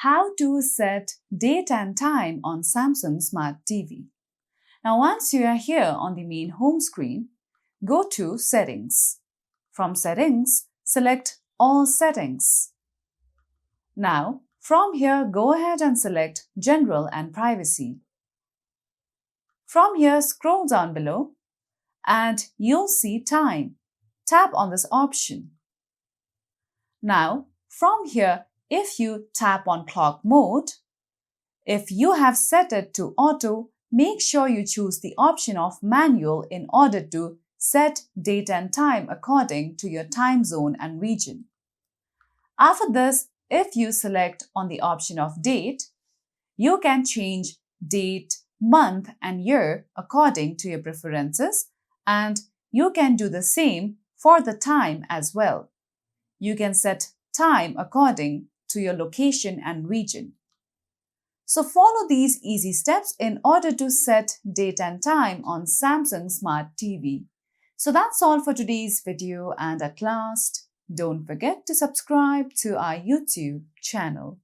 how to set date and time on Samsung Smart TV. Now, once you are here on the main home screen, go to Settings. From Settings, select All Settings. Now, from here, go ahead and select General and Privacy. From here, scroll down below and you'll see Time. Tap on this option. Now, from here, if you tap on Clock Mode, if you have set it to Auto, make sure you choose the option of Manual in order to set date and time according to your time zone and region. After this, if you select on the option of Date, you can change date, month and year according to your preferences, and you can do the same for the time as well. You can set time according to your location and region. So follow these easy steps in order to set date and time on Samsung Smart TV. So that's all for today's video, and at last, don't forget to subscribe to our YouTube channel.